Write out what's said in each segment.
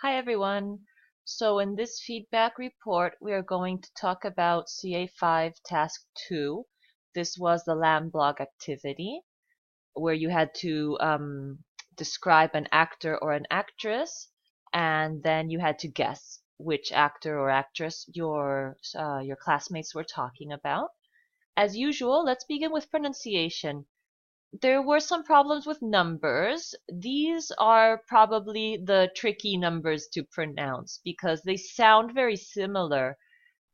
Hi everyone. So in this feedback report, we are going to talk about CA5 Task 2. This was the LAM blog activity where you had to describe an actor or an actress, and then you had to guess which actor or actress your classmates were talking about. As usual, let's begin with pronunciation. There were some problems with numbers. These are probably the tricky numbers to pronounce because they sound very similar.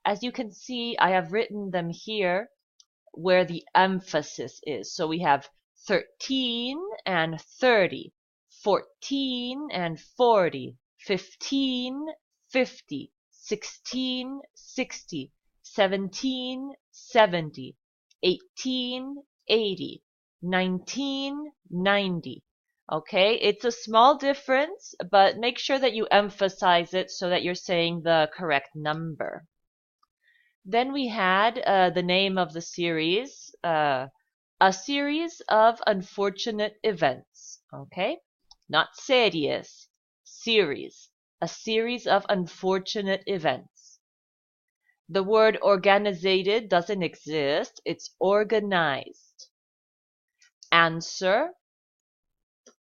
As you can see, I have written them here where the emphasis is. So we have 13 and 30, 14 and 40, 15, 50, 16, 60, 17, 70, 18, 80. 1990. Okay, it's a small difference, but make sure that you emphasize it so that you're saying the correct number. Then we had the name of the series, a series of unfortunate events. Okay, not series, series, a series of unfortunate events. The word organizated doesn't exist, it's organized. Answer,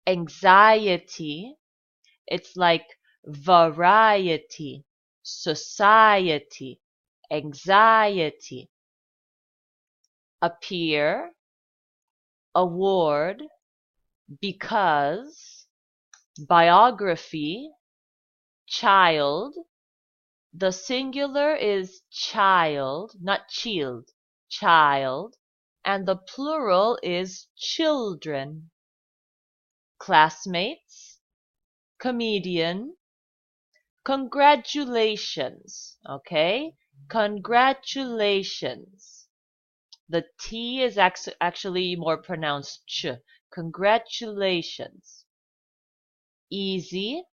anxiety, it's like variety, society, anxiety. Appear, award, because, biography, child. The singular is child, not child, child, and the plural is children. Classmates, comedian, congratulations, okay? Congratulations. The T is actually more pronounced ch. Congratulations. Easy.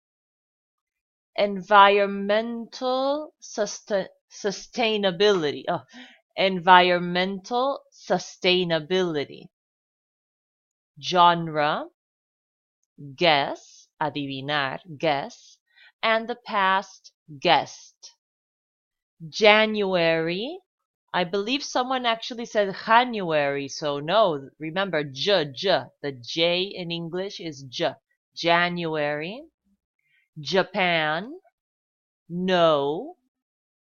Environmental sustainability. Oh, environmental sustainability. Genre, guess, adivinar, guess, and the past, guessed. January, I believe someone actually said January, so no, remember j, the J in English is j, January. Japan, no,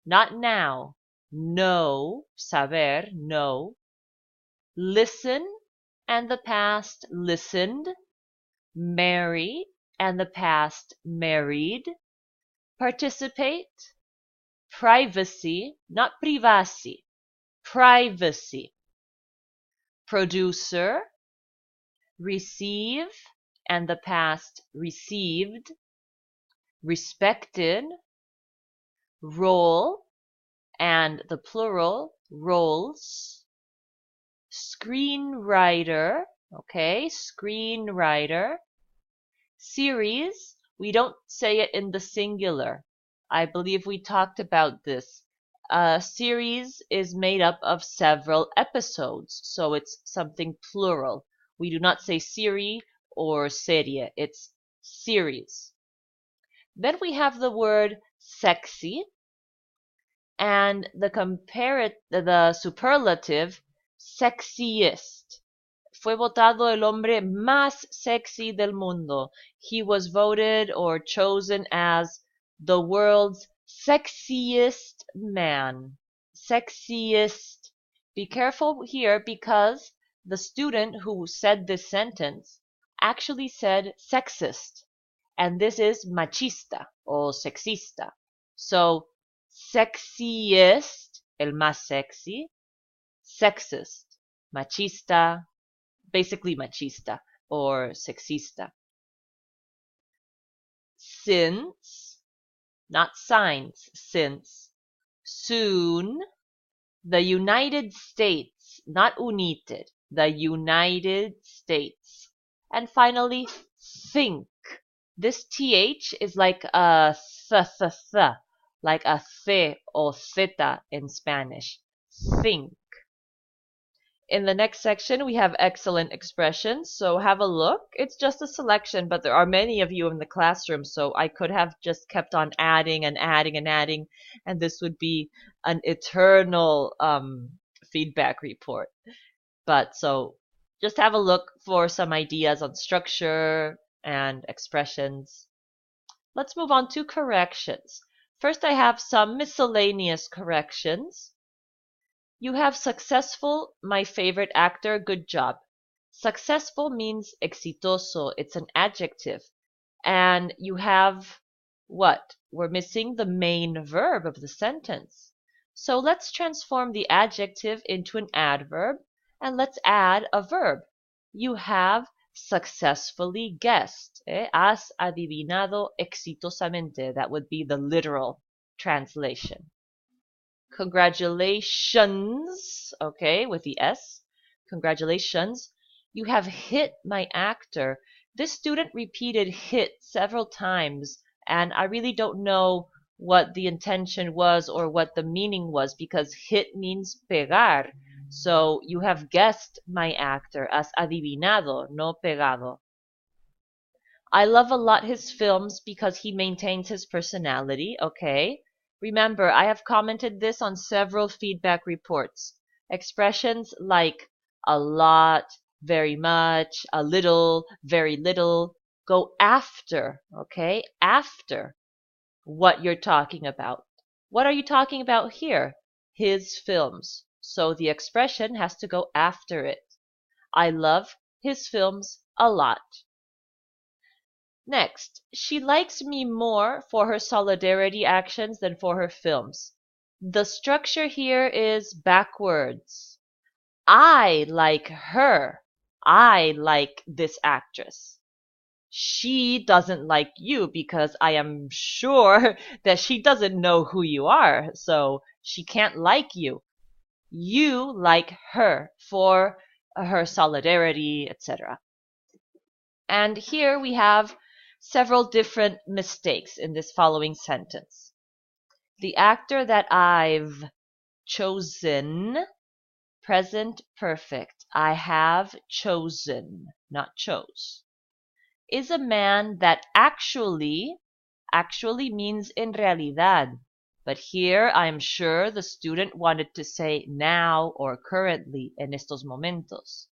not now, no, saber, no. Listen, and the past, listened. Marry, and the past, married. Participate, privacy, not privacy, privacy. Producer, receive, and the past, received. Respected, role, and the plural, roles. Screenwriter, okay, screenwriter. Series, we don't say it in the singular. I believe we talked about this. A series is made up of several episodes, so it's something plural. We do not say serie or serie, it's series. Then we have the word sexy and the superlative sexiest. Fue votado el hombre más sexy del mundo. He was voted or chosen as the world's sexiest man. Sexiest. Be careful here because the student who said this sentence actually said sexist. And this is machista or sexista. So, sexiest, el más sexy, sexist, machista, basically machista or sexista. Since, not signs, since. Soon, the United States, not united, the United States. And finally, think. This th is like a th, like a th or theta in Spanish. Think. In the next section, we have excellent expressions, so have a look. It's just a selection, but there are many of you in the classroom, so I could have just kept on adding and adding and adding, and this would be an eternal feedback report. But so just have a look for some ideas on structure and expressions. Let's move on to corrections. First, I have some miscellaneous corrections. You have successful, my favorite actor, good job. Successful means exitoso, it's an adjective. And you have what? We're missing the main verb of the sentence. So let's transform the adjective into an adverb and let's add a verb. You have successfully guessed. Has adivinado exitosamente. That would be the literal translation. Congratulations, okay, with the S. Congratulations. You have hit my actor. This student repeated hit several times, and I really don't know what the intention was or what the meaning was because hit means pegar. So you have guessed my actor. Has adivinado, no pegado. I love a lot his films because he maintains his personality, okay? Remember, I have commented this on several feedback reports. Expressions like a lot, very much, a little, very little, go after, okay? After what you're talking about. What are you talking about here? His films. So the expression has to go after it. I love his films a lot. Next, she likes me more for her solidarity actions than for her films. The structure here is backwards. I like her. I like this actress. She doesn't like you because I am sure that she doesn't know who you are, so she can't like you. You like her for her solidarity, etc. And here we have several different mistakes in this following sentence. The actor that I've chosen, present perfect, I have chosen, not chose, is a man that actually means en realidad. But here I am sure the student wanted to say now or currently, en estos momentos.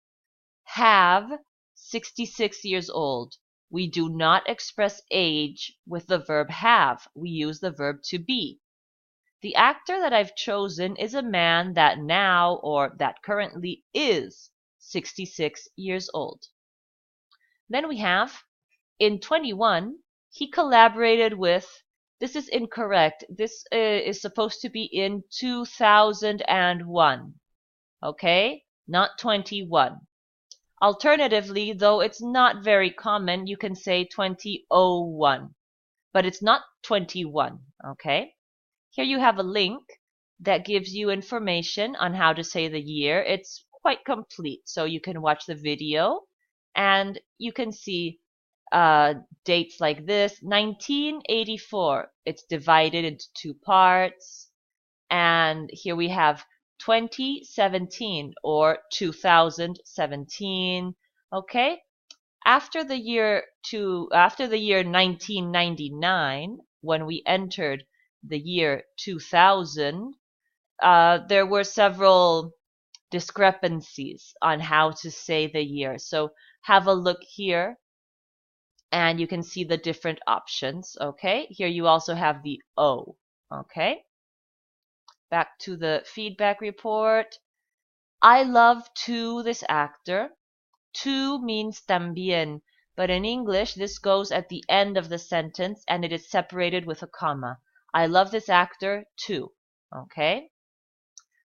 Have, 66 years old. We do not express age with the verb have. We use the verb to be. The actor that I've chosen is a man that now or that currently is 66 years old. Then we have, in 21, he collaborated with, this is incorrect. This is supposed to be in 2001. Okay? Not 21. Alternatively, though it's not very common, you can say 2001, but it's not 21, okay? Here you have a link that gives you information on how to say the year. It's quite complete, so you can watch the video and you can see dates like this. 1984, it's divided into two parts, and here we have 2017 or 2017. Okay, after the year 1999, when we entered the year 2000, there were several discrepancies on how to say the year. So have a look here and you can see the different options. Okay, here you also have the O. Okay, back to the feedback report. I love to this actor. To means también, but in English this goes at the end of the sentence and it is separated with a comma. I love this actor too. Okay?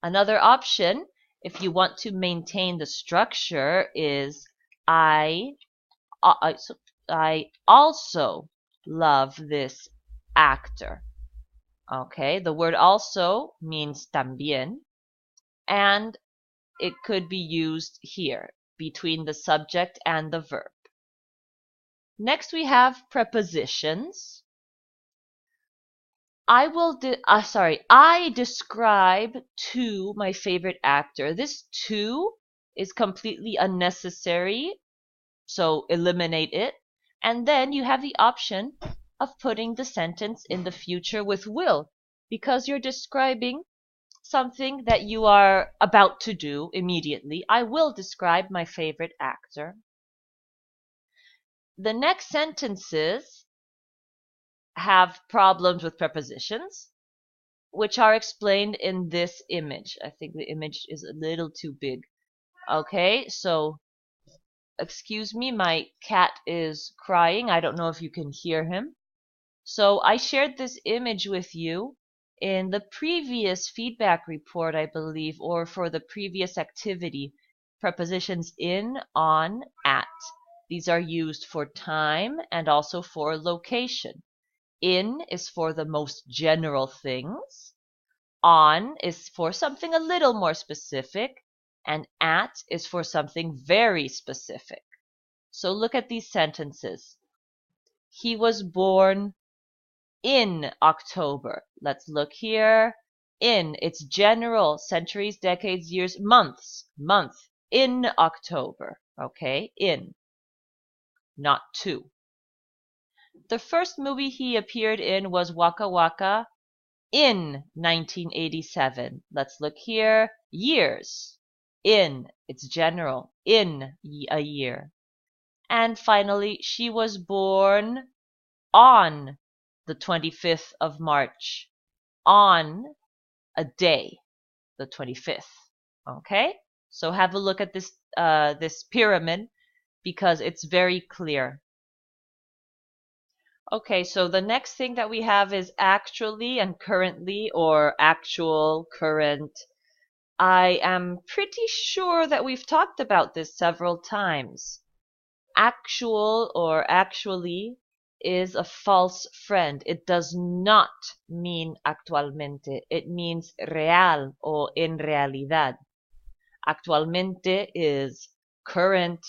Another option, if you want to maintain the structure, is I also love this actor. Okay? The word also means también, and it could be used here between the subject and the verb. Next we have prepositions. I describe to my favorite actor. This to is completely unnecessary, so eliminate it. And then you have the option of putting the sentence in the future with will, because you're describing something that you are about to do immediately. I will describe my favorite actor. The next sentences have problems with prepositions, which are explained in this image. I think the image is a little too big. Okay, so excuse me, my cat is crying. I don't know if you can hear him. So I shared this image with you in the previous feedback report, I believe, or for the previous activity. Prepositions in, on, at. These are used for time and also for location. In is for the most general things. On is for something a little more specific. And at is for something very specific. So look at these sentences. He was born in October. Let's look here. In, it's general, centuries, decades, years, months, month, in October. Okay, in, not to. The first movie he appeared in was Waka Waka in 1987. Let's look here. Years, in, it's general, in a year. And finally, she was born on the 25th of March, on a day, the 25th. Okay? So have a look at this this pyramid because it's very clear. Okay, so the next thing that we have is actually and currently, or actual, current. I am pretty sure that we've talked about this several times. Actual or actually is a false friend. It does not mean actualmente. It means real o en realidad. Actualmente is current,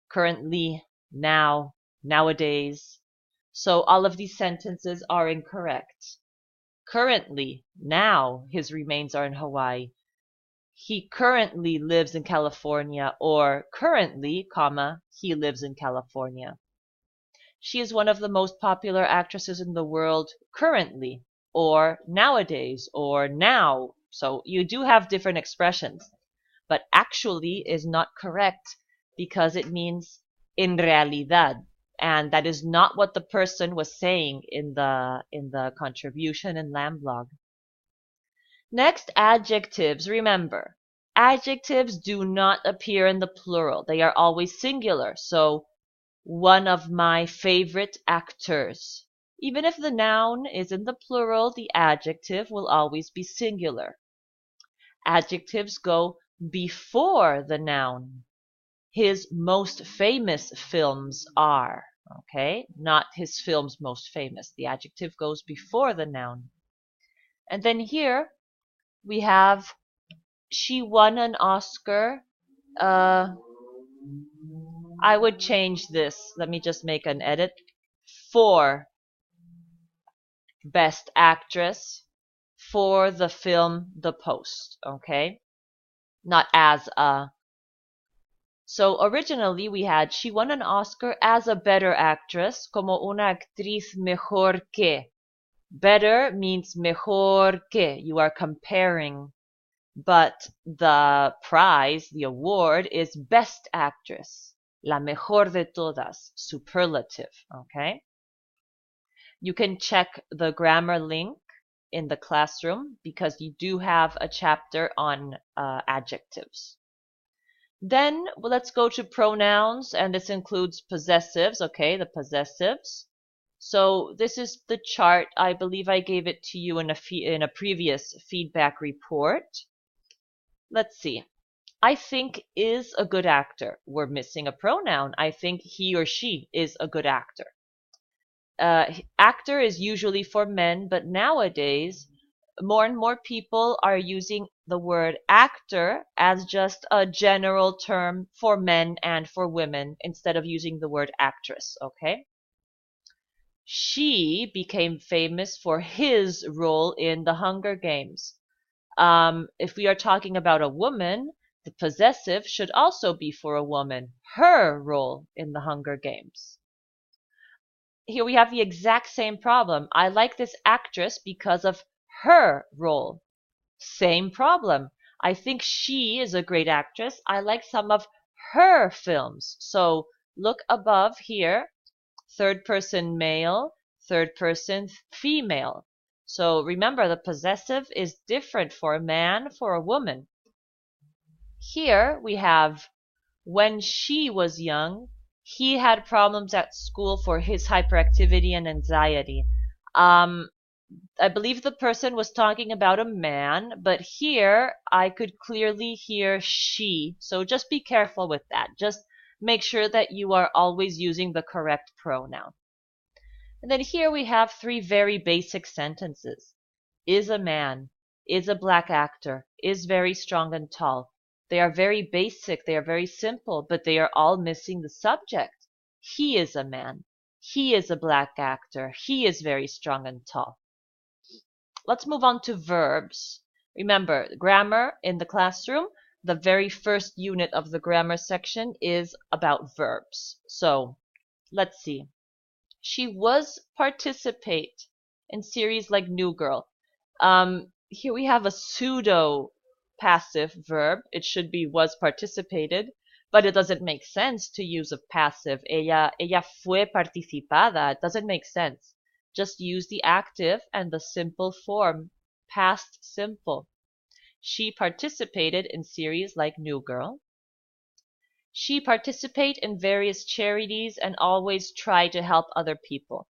currently, now, nowadays. So all of these sentences are incorrect. Currently, now, his remains are in Hawaii. He currently lives in California, or currently, comma, he lives in California. She is one of the most popular actresses in the world currently, or nowadays, or now. So you do have different expressions. But actually is not correct because it means en realidad. And that is not what the person was saying in the contribution in Lamblog. Next, adjectives. Remember, adjectives do not appear in the plural. They are always singular. So, one of my favorite actors. Even if the noun is in the plural, the adjective will always be singular. Adjectives go before the noun. His most famous films are, okay? Not his films most famous. The adjective goes before the noun. And then here we have, she won an Oscar. I would change this. Let me just make an edit. For Best Actress for the film The Post, okay? Not as a. So originally we had, she won an Oscar as a better actress, como una actriz mejor que. Better means mejor que. You are comparing. But the prize, the award, is best actress. La mejor de todas. Superlative, okay? You can check the grammar link in the classroom because you do have a chapter on adjectives. Then let's go to pronouns, and this includes possessives, okay, the possessives. So this is the chart. I believe I gave it to you in a previous feedback report. Let's see. I think is a good actor. We're missing a pronoun. I think he or she is a good actor. Actor is usually for men, but nowadays more and more people are using the word actor as just a general term for men and for women instead of using the word actress, okay? She became famous for his role in the Hunger Games. If we are talking about a woman, The possessive should also be for a woman, her role in the Hunger Games. Here we have the exact same problem. I like this actress because of her role. Same problem. I think she is a great actress. I like some of her films. So look above here, third person male, third person female. So remember, the possessive is different for a man, for a woman. Here we have when she was young, he had problems at school for his hyperactivity and anxiety. I believe the person was talking about a man, but here I could clearly hear she. So just be careful with that. Just make sure that you are always using the correct pronoun. And then here we have three very basic sentences. Is a man, is a black actor, is very strong and tall. They are very basic, they are very simple, but they are all missing the subject. He is a man. He is a black actor. He is very strong and tall. Let's move on to verbs. Remember, grammar in the classroom, the very first unit of the grammar section is about verbs. So, let's see. She was participate in series like New Girl. Here we have a pseudo passive verb. It should be was participated, but it doesn't make sense to use a passive. Ella fue participada. It doesn't make sense. Just use the active and the simple form, past simple. She participated in series like New Girl. She participate in various charities and always try to help other people.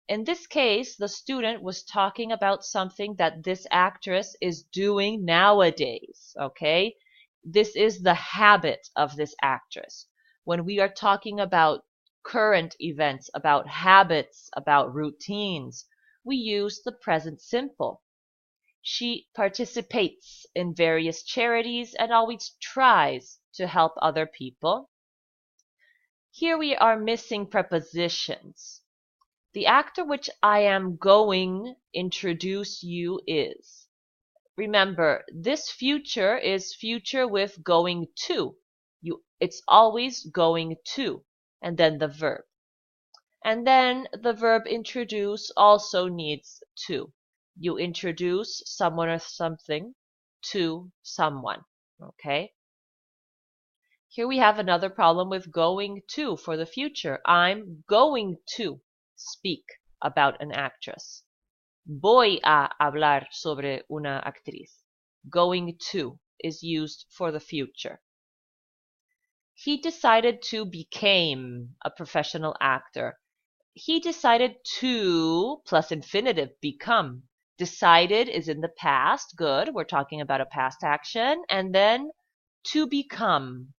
In this case, the student was talking about something that this actress is doing nowadays, okay? This is the habit of this actress. When we are talking about current events, about habits, about routines, we use the present simple. She participates in various charities and always tries to help other people. Here we are missing prepositions. The actor which I am going introduce you is. Remember, this future is future with going to. It's always going to, and then the verb. And then the verb introduce also needs to. You introduce someone or something to someone, okay? Here we have another problem with going to for the future. I'm going to speak about an actress. Voy a hablar sobre una actriz. Going to is used for the future. He decided to become a professional actor. He decided to plus infinitive become. Decided is in the past. Good. We're talking about a past action. And then to become.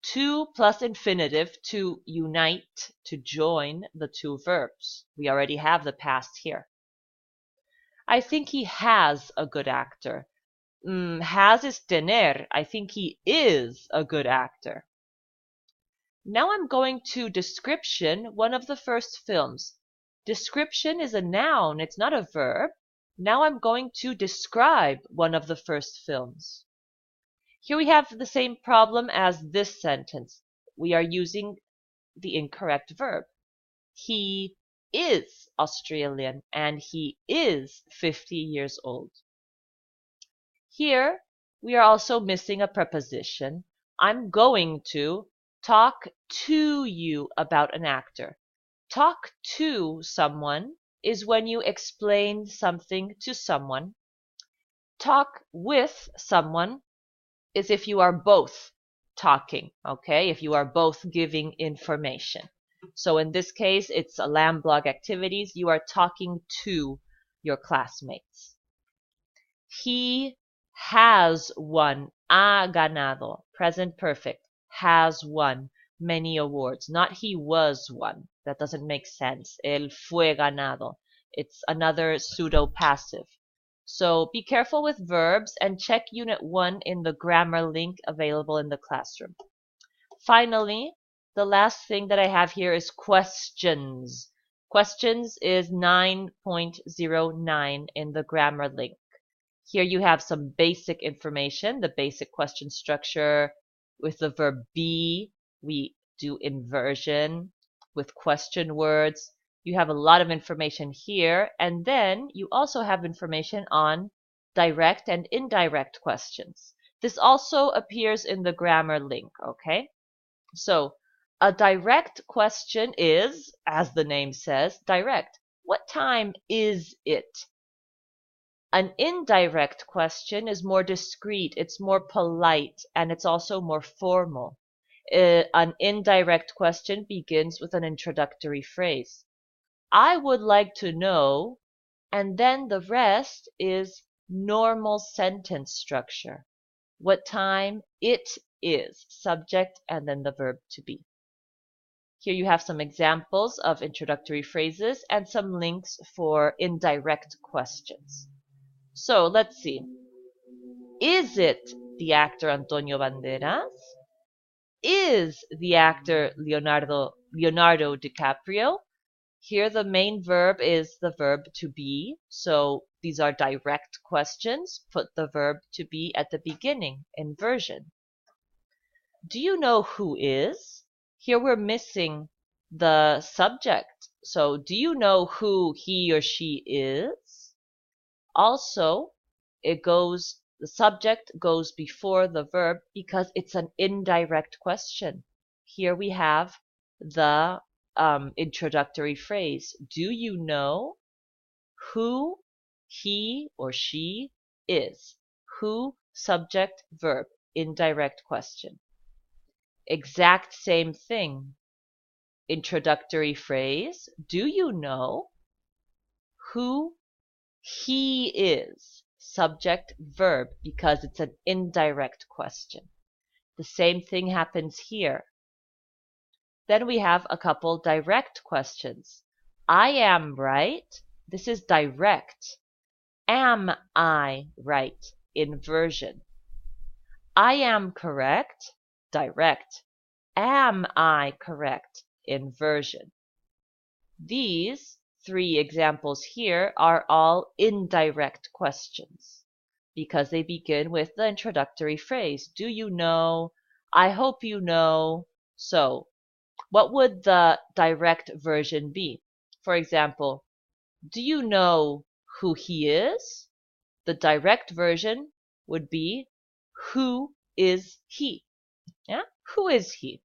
To plus infinitive to unite, to join the two verbs. We already have the past here. I think he has a good actor. Has is tener. I think he is a good actor. Now I'm going to description, one of the first films. Description is a noun, it's not a verb. Now I'm going to describe one of the first films. Here we have the same problem as this sentence. We are using the incorrect verb. He is Australian and he is 50 years old. Here we are also missing a preposition. I'm going to talk to you about an actor. Talk to someone is when you explain something to someone. Talk with someone is if you are both talking, okay? If you are both giving information. So in this case, it's a LAM blog activities. You are talking to your classmates. He has won, ha ganado, present perfect, has won many awards. Not he was one. That doesn't make sense. Él fue ganado. It's another pseudo-passive. So be careful with verbs and check Unit 1 in the grammar link available in the classroom. Finally, the last thing that I have here is questions. Questions is 9.09 in the grammar link. Here you have some basic information, the basic question structure. With the verb be, we do inversion. With question words, you have a lot of information here, and then you also have information on direct and indirect questions. This also appears in the grammar link, okay? So, a direct question is, as the name says, direct. What time is it? An indirect question is more discreet, it's more polite, and it's also more formal. An indirect question begins with an introductory phrase. I would like to know, and then the rest is normal sentence structure. What time it is, subject, and then the verb to be. Here you have some examples of introductory phrases and some links for indirect questions. So let's see. Is it the actor Antonio Banderas? Is the actor Leonardo DiCaprio? Here the main verb is the verb to be, so these are direct questions. Put the verb to be at the beginning, inversion. Do you know who is? Here we're missing the subject. So do you know who he or she is? Also, the subject goes before the verb because it's an indirect question. Here we have the introductory phrase. Do you know who he or she is? Who, subject, verb, indirect question. Exact same thing. Introductory phrase. Do you know who he is? Subject, verb, because it's an indirect question. The same thing happens here. Then we have a couple direct questions. I am right. This is direct. Am I right? Inversion. I am correct. Direct. Am I correct? Inversion. These three examples here are all indirect questions because they begin with the introductory phrase. Do you know? I hope you know. So, what would the direct version be? For example, do you know who he is? The direct version would be, who is he? Yeah? Who is he?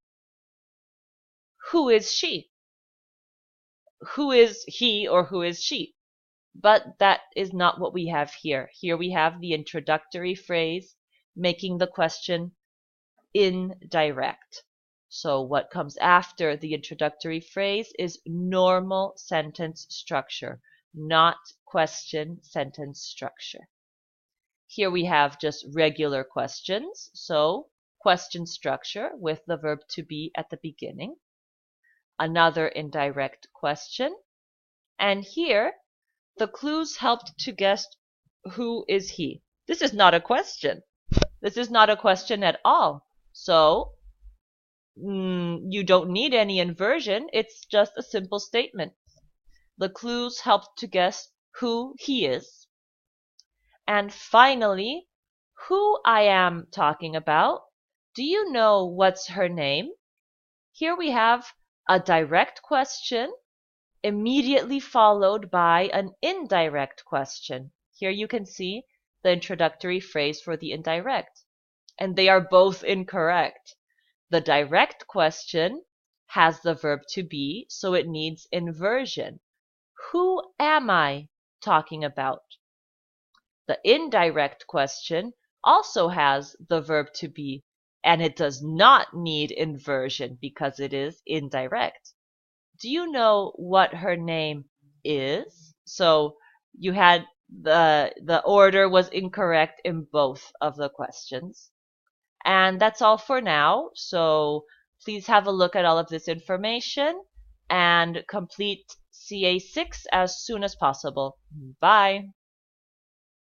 Who is she? Who is he or who is she? But that is not what we have here. Here we have the introductory phrase making the question indirect. So what comes after the introductory phrase is normal sentence structure, not question sentence structure. Here we have just regular questions, so question structure with the verb to be at the beginning. Another indirect question. And here, the clues helped to guess who is he. This is not a question. This is not a question at all. So, you don't need any inversion. It's just a simple statement. The clues helped to guess who he is. And finally, who I am talking about. Do you know what's her name? Here we have a direct question immediately followed by an indirect question. Here you can see the introductory phrase for the indirect. And they are both incorrect. The direct question has the verb to be, so it needs inversion. Who am I talking about? The indirect question also has the verb to be, and it does not need inversion because it is indirect. Do you know what her name is? So you had the order was incorrect in both of the questions. And that's all for now. So please have a look at all of this information and complete CA6 as soon as possible. Bye.